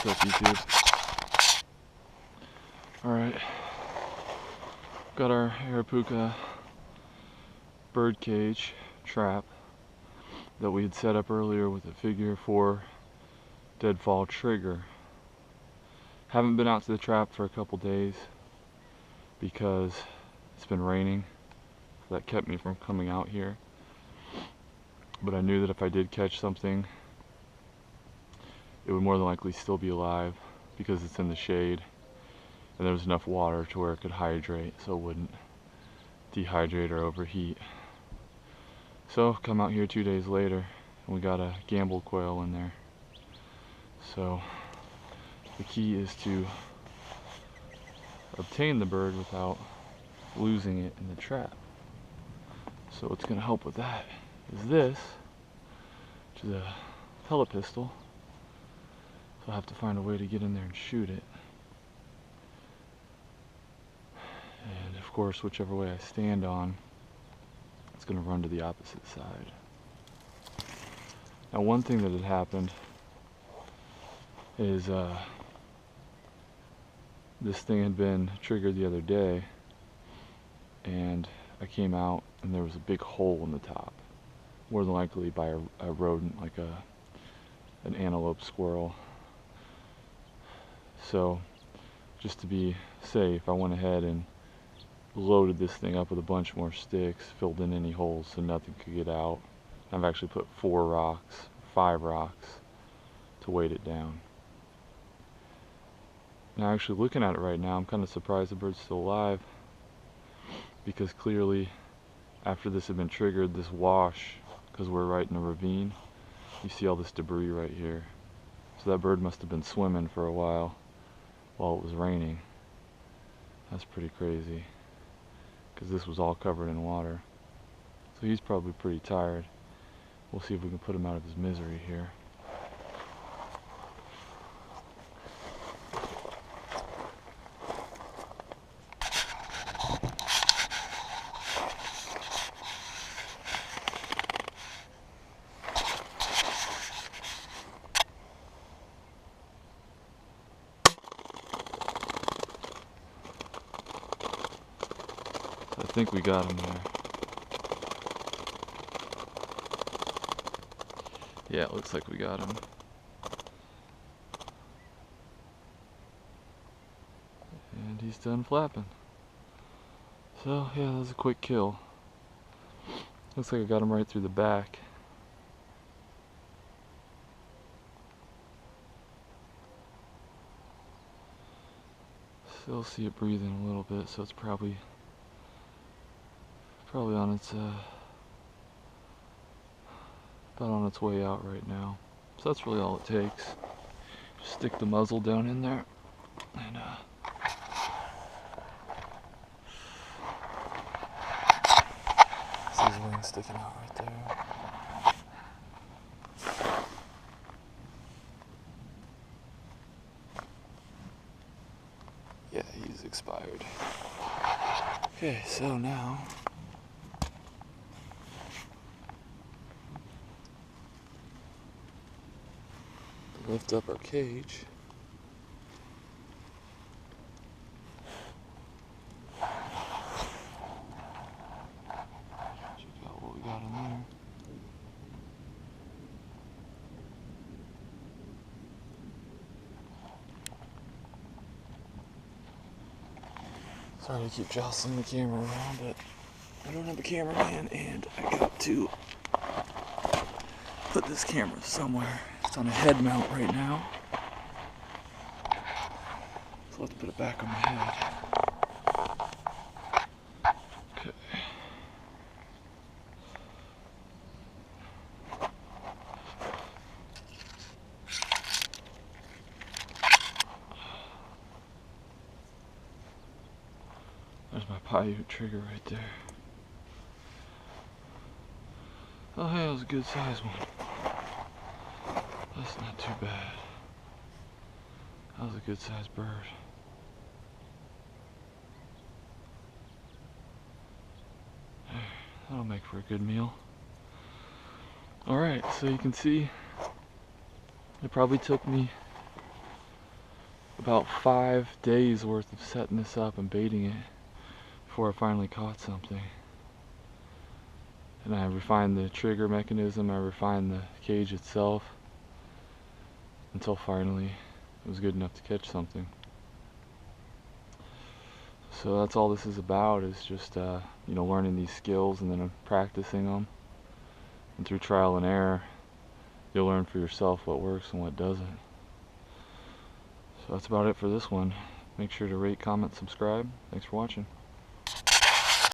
What's up, YouTube? Alright, got our Arapuca bird cage trap that we had set up earlier with a figure 4 deadfall trigger. Haven't been out to the trap for a couple days because it's been raining. That kept me from coming out here. But I knew that if I did catch something, it would more than likely still be alive because it's in the shade and there was enough water to where it could hydrate so it wouldn't dehydrate or overheat. So come out here 2 days later and we got a gamble quail in there. So the key is to obtain the bird without losing it in the trap. So what's going to help with that is this, which is a pellet pistol. So I'll have to find a way to get in there and shoot it. And of course, whichever way I stand on, it's going to run to the opposite side. Now, one thing that had happened is this thing had been triggered the other day, and I came out and there was a big hole in the top, more than likely by a rodent, like an antelope, squirrel. So just to be safe, I went ahead and loaded this thing up with a bunch more sticks, filled in any holes so nothing could get out. I've actually put 5 rocks to weight it down. Now, actually looking at it right now, I'm kind of surprised the bird's still alive, because clearly after this had been triggered, this wash, because we're right in a ravine, you see all this debris right here. So that bird must have been swimming for a while it was raining. That's pretty crazy, because this was all covered in water. So he's probably pretty tired. We'll see if we can put him out of his misery here. I think we got him there. Yeah, it looks like we got him. And he's done flapping. So yeah, that was a quick kill. Looks like I got him right through the back. Still see it breathing a little bit, so it's probably on its about on its way out right now. So that's really all it takes. Just stick the muzzle down in there and see his wings sticking out right there. Yeah, he's expired. Okay, so now lift up our cage. Check out what we got in there. Sorry to keep jostling the camera around, but I don't have a cameraman and I got to put this camera somewhere. It's on a head mount right now, so I'll have to put it back on my head. Okay. There's my Paiute trigger right there. Oh hey, that was a good size one. That's not too bad. That was a good sized bird. That'll make for a good meal. Alright, so you can see it probably took me about 5 days worth of setting this up and baiting it before I finally caught something. And I refined the trigger mechanism, I refined the cage itself, until finally it was good enough to catch something. So that's all this is about, is just you know, learning these skills and then practicing them. And through trial and error, you'll learn for yourself what works and what doesn't. So that's about it for this one. Make sure to rate, comment, subscribe. Thanks for watching.